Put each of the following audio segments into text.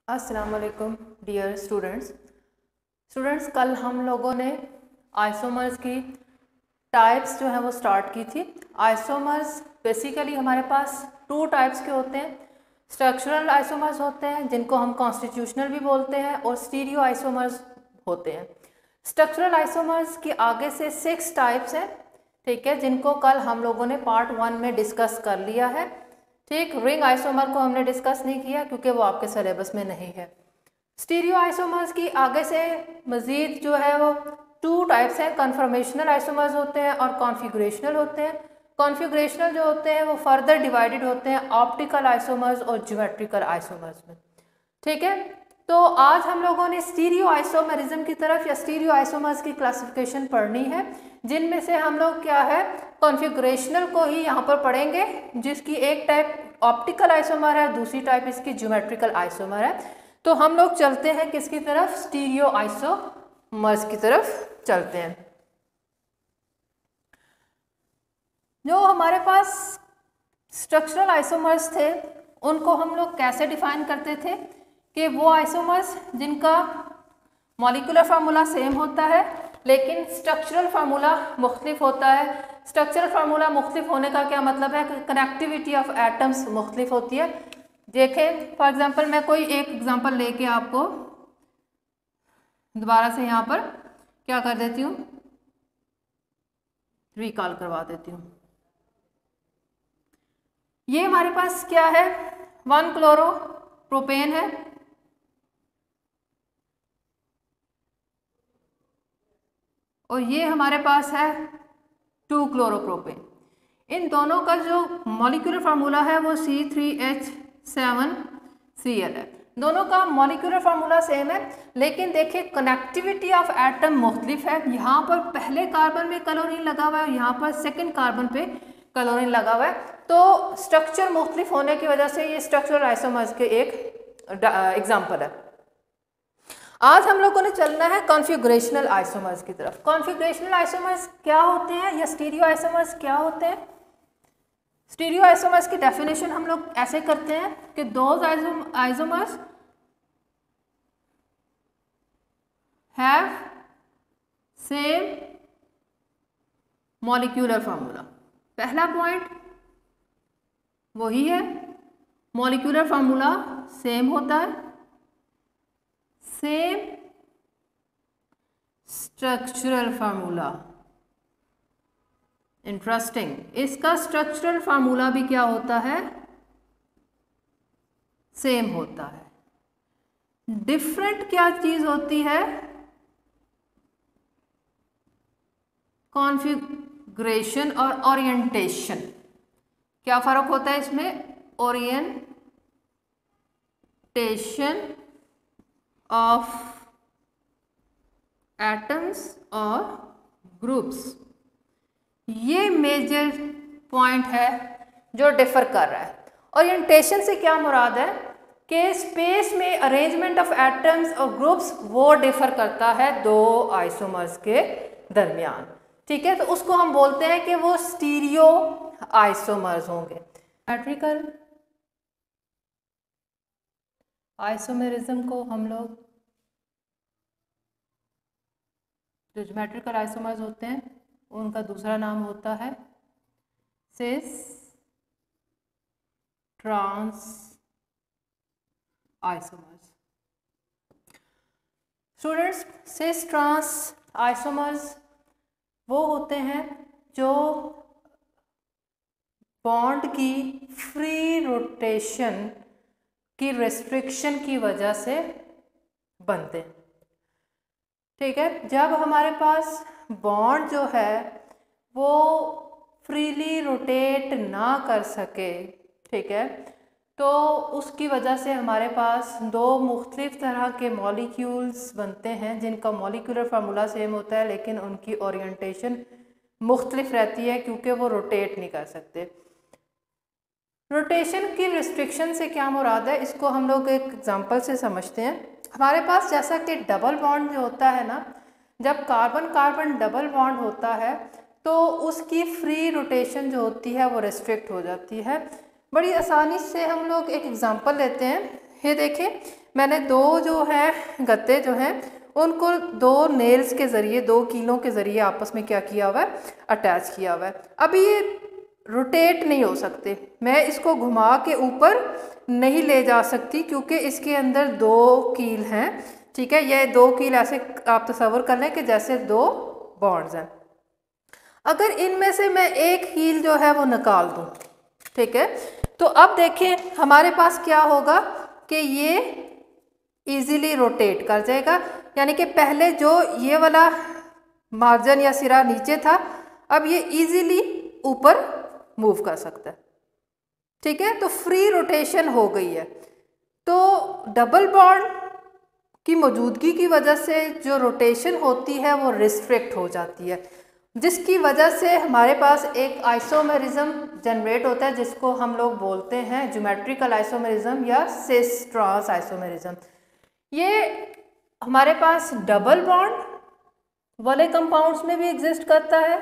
अस्सलाम वालेकुम dear students कल हम लोगों ने आइसोमर्स की टाइप्स जो है वो स्टार्ट की थी। आइसोमर्स बेसिकली हमारे पास टू टाइप्स के होते हैं। स्ट्रक्चरल आइसोमर्स होते हैं जिनको हम कॉन्स्टिट्यूशनल भी बोलते हैं, और स्टीरियो आइसोमर्स होते हैं। स्ट्रक्चरल आइसोमर्स की आगे से 6 टाइप्स हैं, ठीक है, जिनको कल हम लोगों ने पार्ट 1 में डिस्कस कर लिया है। ठीक, रिंग आइसोमर को हमने डिस्कस नहीं किया क्योंकि वो आपके सिलेबस में नहीं है। स्टीरियो आइसोमर्स की आगे से मज़ीद जो है वो 2 टाइप्स हैं। कन्फर्मेशनल आइसोमर्स होते हैं और कॉन्फ़िगरेशनल होते हैं। कॉन्फ़िगरेशनल जो होते हैं वो फर्दर डिवाइडेड होते हैं ऑप्टिकल आइसोमर्स और ज्योमेट्रिकल आइसोमर्स में। ठीक है, तो आज हम लोगों ने स्टीरियो आइसोमरिज्म की तरफ या स्टीरियो आइसोमर्स की क्लासिफिकेशन पढ़नी है, जिनमें से हम लोग क्या है कॉन्फ़िगरेशनल को ही यहाँ पर पढ़ेंगे, जिसकी एक टाइप ऑप्टिकल आइसोमर है, दूसरी टाइप इसकी ज्योमेट्रिकल आइसोमर है। तो हम लोग चलते हैं किसकी तरफ, स्टीरियो आइसोमर्स की तरफ चलते हैं। जो हमारे पास स्ट्रक्चरल आइसोमर्स थे उनको हम लोग कैसे डिफाइन करते थे कि वो आइसोमर्स जिनका मॉलिक्यूलर फार्मूला सेम होता है लेकिन स्ट्रक्चरल फार्मूला मुख्तलिफ होता है। स्ट्रक्चरल फार्मूला मुख्तलिफ होने का क्या मतलब है कि कनेक्टिविटी ऑफ एटम्स मुख्तलिफ होती है। देखें फॉर एग्जांपल, मैं कोई एक एग्जांपल लेके आपको दोबारा से यहाँ पर क्या कर देती हूँ, रिकॉल करवा देती हूँ। ये हमारे पास क्या है, 1 क्लोरोप्रोपेन है, और ये हमारे पास है 2 क्लोरोप्रोपेन। इन दोनों का जो मॉलिक्यूलर फार्मूला है वो C3H7Cl है। दोनों का मॉलिक्यूलर फार्मूला सेम है, लेकिन देखिए कनेक्टिविटी ऑफ एटम मुख्तलिफ है। यहाँ पर पहले कार्बन में क्लोरीन लगा हुआ है, यहाँ पर सेकंड कार्बन पे क्लोरीन लगा हुआ है। तो स्ट्रक्चर मुख्तलिफ होने की वजह से ये स्ट्रक्चरल आइसोमर्स के एक एग्जाम्पल है। आज हम लोगों ने चलना है कॉन्फ़िगरेशनल आइसोमर्स की तरफ। कॉन्फ़िगरेशनल आइसोमर्स क्या होते हैं या स्टीरियो आइसोमर्स क्या होते हैं? स्टीरियो आइसोमर्स की डेफिनेशन हम लोग ऐसे करते हैं कि those isomers have same molecular formula. पहला पॉइंट वही है, मॉलिक्यूलर फार्मूला सेम होता है, सेम स्ट्रक्चरल फार्मूला। इंटरेस्टिंग, इसका स्ट्रक्चरल फार्मूला भी क्या होता है, सेम होता है। डिफरेंट क्या चीज होती है, कॉन्फ़िगरेशन और ओरिएंटेशन। क्या फर्क होता है इसमें, ओरिएंटेशन ऑफ एटम्स और ग्रुप्स। ये मेजर पॉइंट है जो डिफर कर रहा है। ओरिएंटेशन से क्या मुराद है कि स्पेस में अरेंजमेंट ऑफ एटम्स और ग्रुप्स वो डिफर करता है दो आइसोमर्स के दरमियान। ठीक है, तो उसको हम बोलते हैं कि वो स्टीरियो आइसोमर्स होंगे। ज्योमेट्रिकल आइसोमेरिज्म को हम लोग, जो ज्योमेट्रिकल आइसोमर्स होते हैं उनका दूसरा नाम होता है cis trans isomers. Students, cis trans isomers वो होते हैं जो बॉन्ड की फ्री रोटेशन की रेस्ट्रिक्शन की वजह से बनते हैं। ठीक है, जब हमारे पास बॉन्ड जो है वो फ्रीली रोटेट ना कर सके, ठीक है, तो उसकी वजह से हमारे पास दो मुख्तलिफ तरह के मॉलिक्यूल्स बनते हैं जिनका मॉलिक्यूलर फार्मूला सेम होता है लेकिन उनकी ओरिएंटेशन मुख्तलिफ रहती है क्योंकि वो रोटेट नहीं कर सकते। रोटेशन की रिस्ट्रिक्शन से क्या मुराद है, इसको हम लोग एक एग्जांपल से समझते हैं। हमारे पास जैसा कि डबल बॉन्ड जो होता है ना, जब कार्बन कार्बन डबल बॉन्ड होता है तो उसकी फ्री रोटेशन जो होती है वो रिस्ट्रिक्ट हो जाती है। बड़ी आसानी से हम लोग एक एग्जांपल लेते हैं ये देखिए मैंने दो जो है गत्ते जो हैं उनको दो नेल्स के ज़रिए, दो कीलों के ज़रिए आपस में क्या किया हुआ है, अटैच किया हुआ है। अभी ये रोटेट नहीं हो सकते, मैं इसको घुमा के ऊपर नहीं ले जा सकती क्योंकि इसके अंदर दो कील हैं, ठीक है। ये दो कील ऐसे आप तस्वर कर लें कि जैसे दो बॉन्ड्स हैं। अगर इनमें से मैं एक कील जो है वो निकाल दूँ, ठीक है, तो अब देखिए हमारे पास क्या होगा कि ये इजीली रोटेट कर जाएगा, यानी कि पहले जो ये वाला मार्जिन या सिरा नीचे था, अब ये इजीली ऊपर मूव कर सकता है, ठीक है। तो फ्री रोटेशन हो गई है। तो डबल बॉन्ड की मौजूदगी की वजह से जो रोटेशन होती है वो रिस्ट्रिक्ट हो जाती है, जिसकी वजह से हमारे पास एक आइसोमेरिज्म जनरेट होता है जिसको हम लोग बोलते हैं ज्योमेट्रिकल आइसोमेरिज्म या सिस ट्रांस आइसोमेरिज्म। ये हमारे पास डबल बॉन्ड वाले कंपाउंड्स में भी एग्जिस्ट करता है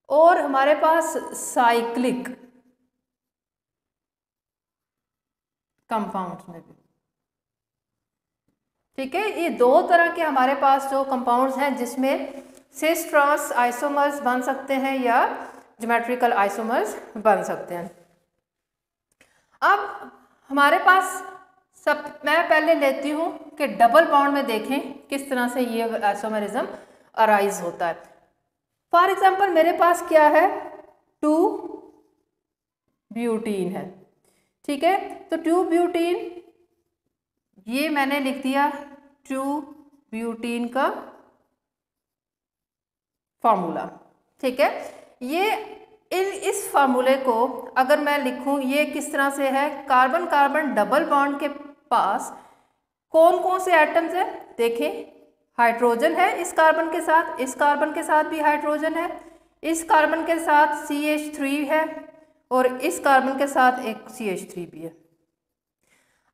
और हमारे पास साइक्लिक कंपाउंड्स में भी, ठीक है। ये दो तरह के हमारे पास जो कंपाउंड्स हैं जिसमें सिस ट्रांस आइसोमर्स बन सकते हैं या ज्योमेट्रिकल आइसोमर्स बन सकते हैं। अब हमारे पास मैं पहले लेती हूँ कि डबल बॉन्ड में देखें किस तरह से ये आइसोमेरिज्म अराइज होता है। फॉर एग्जांपल मेरे पास क्या है, 2 ब्यूटीन है, ठीक है। तो 2 ब्यूटीन, ये मैंने लिख दिया 2 ब्यूटीन का फार्मूला, ठीक है। ये इस फार्मूले को अगर मैं लिखूं, ये किस तरह से है, कार्बन कार्बन डबल बॉन्ड के पास कौन कौन से एटम्स है, देखें हाइड्रोजन है इस कार्बन के साथ, इस कार्बन के साथ भी हाइड्रोजन है, इस कार्बन के साथ CH3 है और इस कार्बन के साथ एक CH3 भी है।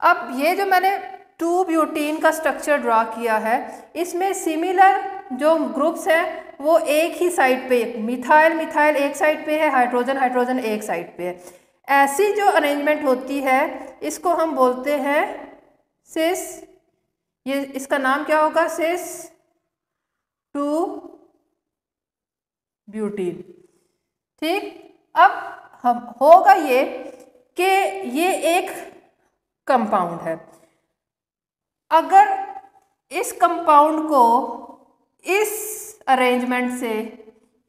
अब ये जो मैंने 2 ब्यूटीन का स्ट्रक्चर ड्रा किया है, इसमें सिमिलर जो ग्रुप्स हैं वो एक ही साइड पे, मिथाइल मिथाइल एक साइड पे है, हाइड्रोजन हाइड्रोजन एक साइड पे है। ऐसी जो अरेंजमेंट होती है इसको हम बोलते हैं सिस, ये इसका नाम क्या होगा, सिस 2 ब्यूटीन, ठीक। अब हम होगा ये कि ये एक कंपाउंड है, अगर इस कंपाउंड को इस अरेंजमेंट से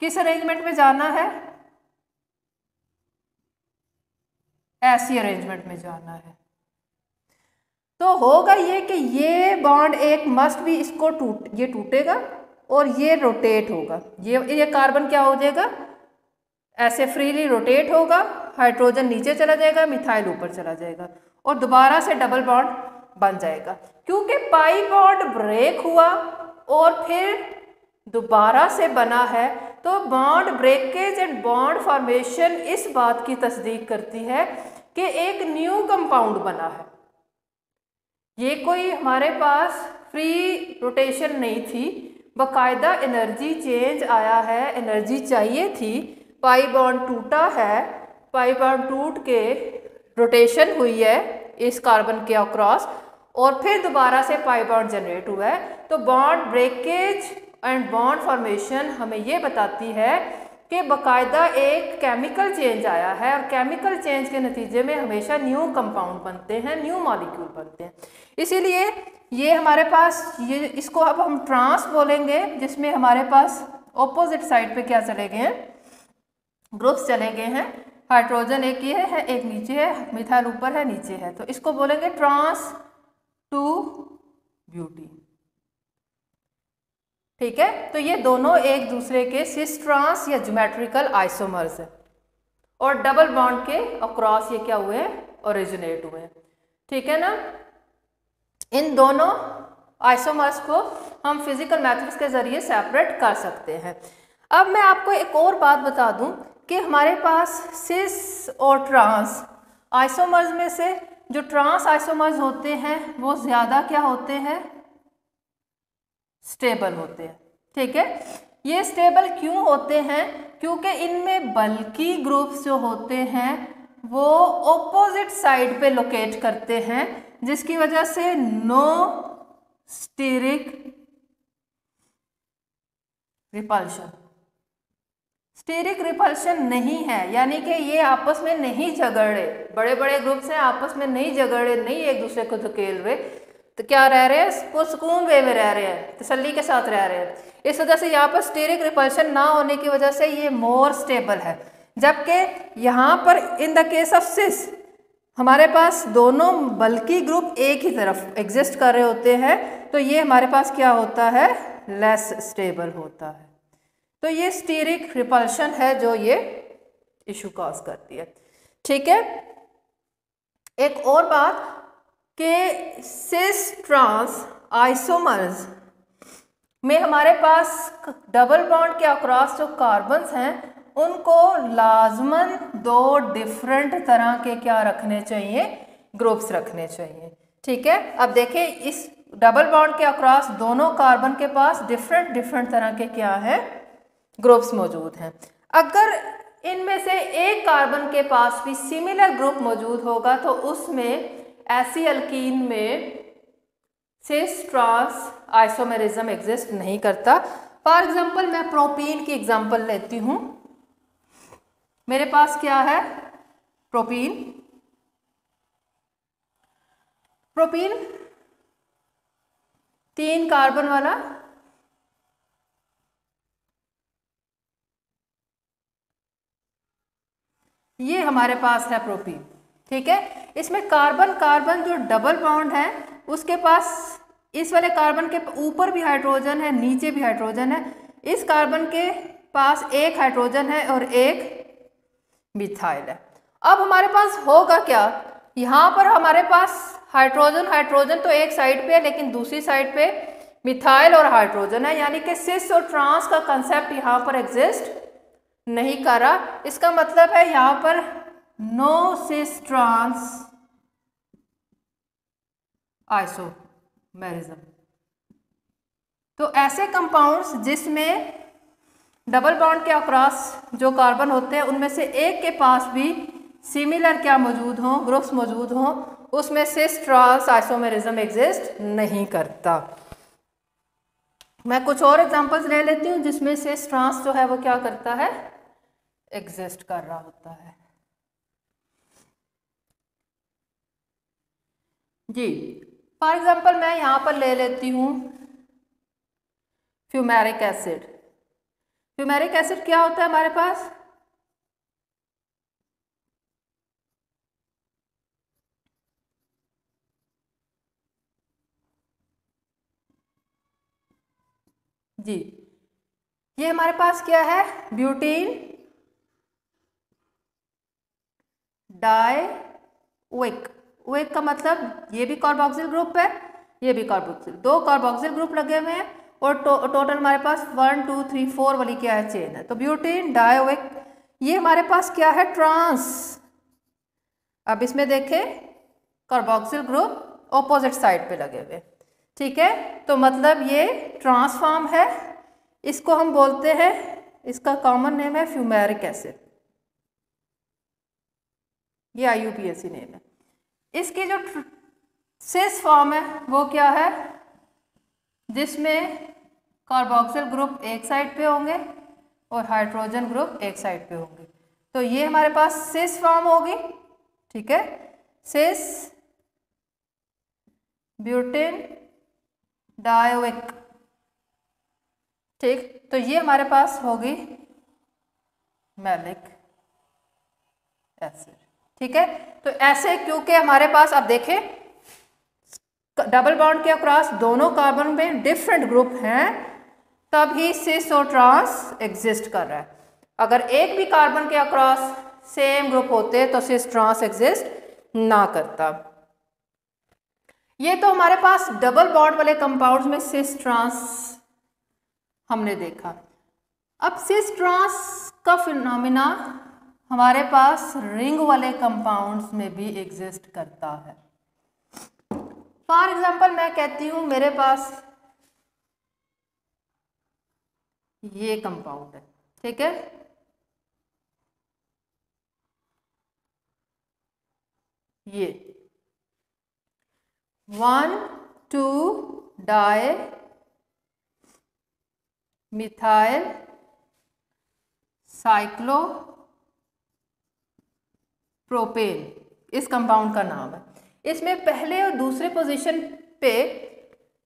किस अरेंजमेंट में जाना है, ऐसी अरेंजमेंट में जाना है, तो होगा ये कि ये बॉन्ड एक मस्ट भी इसको ये टूटेगा और ये रोटेट होगा, ये कार्बन क्या हो जाएगा, ऐसे फ्रीली रोटेट होगा, हाइड्रोजन नीचे चला जाएगा, मिथाइल ऊपर चला जाएगा और दोबारा से डबल बॉन्ड बन जाएगा। क्योंकि पाई बॉन्ड ब्रेक हुआ और फिर दोबारा से बना है, तो bond breakage and bond formation इस बात की तस्दीक करती है कि एक न्यू कंपाउंड बना है। ये कोई हमारे पास फ्री रोटेशन नहीं थी, बाकायदा एनर्जी चेंज आया है, एनर्जी चाहिए थी, पाई बॉन्ड टूटा है, पाई बॉन्ड टूट के रोटेशन हुई है इस कार्बन के अक्रॉस और फिर दोबारा से पाई बॉन्ड जनरेट हुआ है। तो bond breakage and bond formation हमें ये बताती है कि बाकायदा एक केमिकल चेंज आया है और केमिकल चेंज के नतीजे में हमेशा न्यू कंपाउंड बनते हैं, न्यू मॉलिक्यूल बनते हैं। इसीलिए ये हमारे पास ये इसको अब हम ट्रांस बोलेंगे, जिसमें हमारे पास ऑपोजिट साइड पे क्या चले गए हैं, ग्रुप्स चले गए हैं। हाइड्रोजन एक ये है, एक नीचे है, मिथाइल ऊपर है, नीचे है, तो इसको बोलेंगे ट्रांस 2 ब्यूटीन, ठीक है। तो ये दोनों एक दूसरे के सिस ट्रांस या ज्योमेट्रिकल आइसोमर्स है और डबल बॉन्ड के अक्रॉस ये क्या हुए हैं, ओरिजिनेट हुए हैं, ठीक है ना। इन दोनों आइसोमर्स को हम फिजिकल मेथड्स के ज़रिए सेपरेट कर सकते हैं। अब मैं आपको एक और बात बता दूं कि हमारे पास सिस और ट्रांस आइसोमर्स में से जो ट्रांस आइसोमर्स होते हैं वो ज़्यादा क्या होते हैं, स्टेबल होते हैं, ठीक है। ये स्टेबल क्यों होते हैं, क्योंकि इनमें बल्की ग्रुप्स जो होते हैं वो ऑपोजिट साइड पे लोकेट करते हैं, जिसकी वजह से no steric repulsion, steric repulsion नहीं है, यानी कि ये आपस में नहीं झगड़ रहे, बड़े बड़े ग्रुप्स हैं आपस में नहीं झगड़ रहे, नहीं एक दूसरे को धकेल रहे, तो क्या रह रहे हैं, वो सुकून वे में रह रहे हैं, तसल्ली के साथ रह रहे हैं। इस वजह से यहाँ पर स्टीरिक रिपल्शन ना होने की वजह से ये मोर स्टेबल है। जबकि यहाँ पर इन द केस ऑफ सिस हमारे पास दोनों बल्कि ग्रुप एक ही तरफ एग्जिस्ट कर रहे होते हैं, तो ये हमारे पास क्या होता है, लेस स्टेबल होता है। तो ये स्टीरिक रिपल्शन है जो ये इशू कॉज करती है। ठीक है, एक और बात कि सिस ट्रांस आइसोमर्स में हमारे पास डबल बॉन्ड के अक्रॉस जो कार्बन्स हैं उनको लाजमन दो डिफरेंट तरह के क्या रखने चाहिए, ग्रुप्स रखने चाहिए। ठीक है, अब देखिए इस डबल बॉन्ड के अक्रॉस दोनों कार्बन के पास डिफरेंट तरह के क्या है, ग्रुप्स मौजूद हैं। अगर इनमें से एक कार्बन के पास भी सिमिलर ग्रुप मौजूद होगा तो उसमें ऐसी अल्कीन में सिस ट्रांस आइसोमेरिज्म एग्जिस्ट नहीं करता। फॉर एग्जांपल मैं प्रोपीन की एग्जांपल लेती हूँ। मेरे पास क्या है, प्रोपीन, प्रोपीन 3 कार्बन वाला, ये हमारे पास है प्रोपीन। ठीक है, इसमें कार्बन कार्बन जो डबल बॉन्ड है उसके पास इस वाले कार्बन के ऊपर भी हाइड्रोजन है, नीचे भी हाइड्रोजन है। इस कार्बन के पास एक हाइड्रोजन है और एक मिथाइल है। अब हमारे पास होगा क्या, यहाँ पर हमारे पास हाइड्रोजन हाइड्रोजन तो एक साइड पे है, लेकिन दूसरी साइड पे मिथाइल और हाइड्रोजन है, यानी कि सिस और ट्रांस का कंसेप्ट यहाँ पर एग्जिस्ट नहीं कर रहा। इसका मतलब है यहाँ पर नो सिस ट्रांस आइसोमेरिज्म। तो ऐसे कंपाउंड्स जिसमें डबल बॉन्ड के अक्रॉस जो कार्बन होते हैं उनमें से एक के पास भी सिमिलर क्या मौजूद हो, ग्रुप्स मौजूद हो, उसमें सिस ट्रांस आइसोमेरिज्म एग्जिस्ट नहीं करता। मैं कुछ और एग्जांपल्स ले लेती हूँ जिसमें सिस ट्रांस जो है वो क्या करता है, एग्जिस्ट कर रहा होता है। जी, फॉर एग्जांपल मैं यहाँ पर ले लेती हूँ फ्यूमेरिक एसिड। फ्यूमेरिक एसिड क्या होता है हमारे पास, जी, ये हमारे पास क्या है, ब्यूटीन डाइओइक। ओइक का मतलब ये भी कार्बोक्सिल ग्रुप है, ये भी कार्बोक्सिल, 2 कार्बोक्सिल ग्रुप लगे हुए हैं और टोटल हमारे पास 1 2 3 4 वाली क्या है, चेन है। तो ब्यूटीन डाइओइक ये हमारे पास क्या है, ट्रांस। अब इसमें देखें कार्बोक्सिल ग्रुप ऑपोजिट साइड पे लगे हुए। ठीक है, तो मतलब ये ट्रांस फॉर्म है, इसको हम बोलते हैं, इसका कॉमन नेम है फ्यूमेरिक एसिड, ये IUPAC नेम है। इसकी जो सिस फॉर्म है वो क्या है, जिसमें कार्बोक्सिल ग्रुप एक साइड पे होंगे और हाइड्रोजन ग्रुप एक साइड पे होंगे। तो ये हमारे पास सिस फॉर्म होगी। ठीक है, सिस ब्यूटेन डाइओइक। ठीक, तो ये हमारे पास होगी मैलिक एसिड। ठीक है, तो ऐसे क्योंकि हमारे पास, अब देखें डबल बॉन्ड के अक्रॉस दोनों कार्बन में डिफरेंट ग्रुप हैं, तभी सिस और ट्रांस एग्जिस्ट कर रहा है। अगर एक भी कार्बन के अक्रॉस सेम ग्रुप होते तो सिस ट्रांस एग्जिस्ट ना करता। ये तो हमारे पास डबल बॉन्ड वाले कंपाउंड्स में सिस ट्रांस हमने देखा। अब सिस ट्रांस का फिनोमिना हमारे पास रिंग वाले कंपाउंड्स में भी एग्जिस्ट करता है। फॉर एग्जांपल मैं कहती हूँ मेरे पास ये कंपाउंड है। ठीक है, ये 1,2-डाई मिथाइल साइक्लोप्रोपेन इस कंपाउंड का नाम है। इसमें पहले और दूसरे पोजीशन पे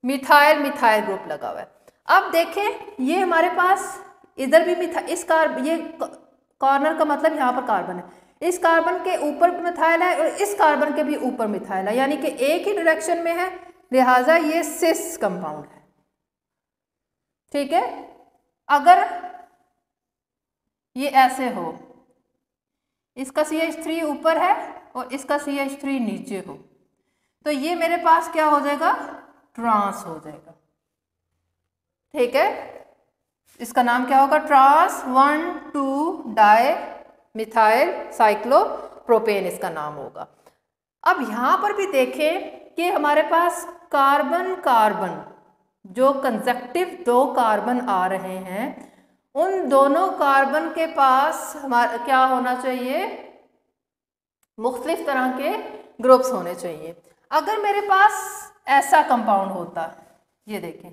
मिथाइल मिथाइल ग्रुप लगा हुआ है। अब देखें ये हमारे पास इधर भी ये कॉर्नर का मतलब यहाँ पर कार्बन है, इस कार्बन के ऊपर मिथाइल है और इस कार्बन के भी ऊपर मिथाइल है, यानी कि एक ही डायरेक्शन में है, लिहाजा ये सिस कंपाउंड है। ठीक है, अगर ये ऐसे हो, इसका CH3 ऊपर है और इसका CH3 नीचे हो, तो ये मेरे पास क्या हो जाएगा, ट्रांस हो जाएगा। ठीक है, इसका नाम क्या होगा, ट्रांस 1,2-डाई मिथाइल साइक्लोप्रोपेन इसका नाम होगा। अब यहाँ पर भी देखें कि हमारे पास कार्बन कार्बन जो कंजक्टिव 2 कार्बन आ रहे हैं, उन दोनों कार्बन के पास हमारा क्या होना चाहिए, मुख्तलिफ तरह के ग्रुप्स होने चाहिए। अगर मेरे पास ऐसा कंपाउंड होता, ये देखें,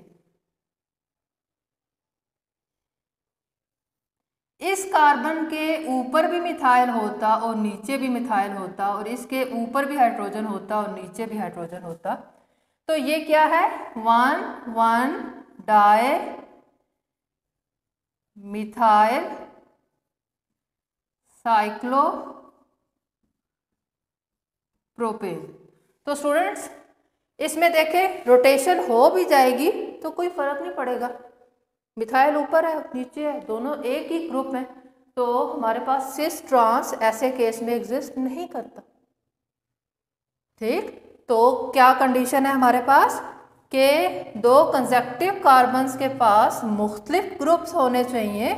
इस कार्बन के ऊपर भी मिथाइल होता और नीचे भी मिथाइल होता और इसके ऊपर भी हाइड्रोजन होता और नीचे भी हाइड्रोजन होता, तो ये क्या है, 1,1-डाई मिथाइल साइक्लोप्रोपेन। तो स्टूडेंट्स इसमें देखें रोटेशन हो भी जाएगी तो कोई फर्क नहीं पड़ेगा, मिथाइल ऊपर है नीचे है, दोनों एक ही ग्रुप में, तो हमारे पास सिस ट्रांस ऐसे केस में एग्जिस्ट नहीं करता। ठीक, तो क्या कंडीशन है हमारे पास कि 2 कंजक्टिव कार्बन्स के पास मुख्तलिफ ग्रुप्स होने चाहिए।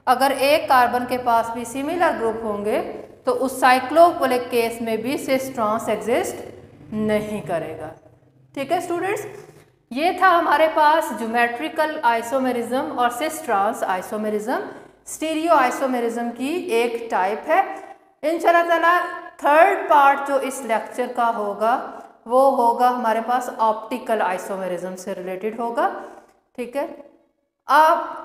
अगर एक कार्बन के पास भी सिमिलर ग्रुप होंगे तो उस साइक्लो वाले केस में भी सिस ट्रांस एग्जिस्ट नहीं करेगा। ठीक है स्टूडेंट्स, ये था हमारे पास ज्योमेट्रिकल आइसोमेरिज्म और cis trans isomerism, stereo isomerism की एक टाइप है। इंशाल्लाह ताला थर्ड पार्ट जो इस लेक्चर का होगा वो होगा हमारे पास ऑप्टिकल आइसोमेरिज्म से रिलेटेड होगा। ठीक है,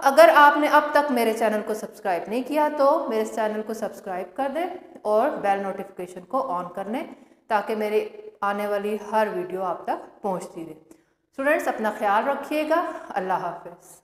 अगर आपने अब तक मेरे चैनल को सब्सक्राइब नहीं किया तो मेरे चैनल को सब्सक्राइब कर दें और बेल नोटिफिकेशन को ऑन कर लें ताकि मेरे आने वाली हर वीडियो आप तक पहुंचती रहे। स्टूडेंट्स अपना ख्याल रखिएगा, अल्लाह हाफिज़।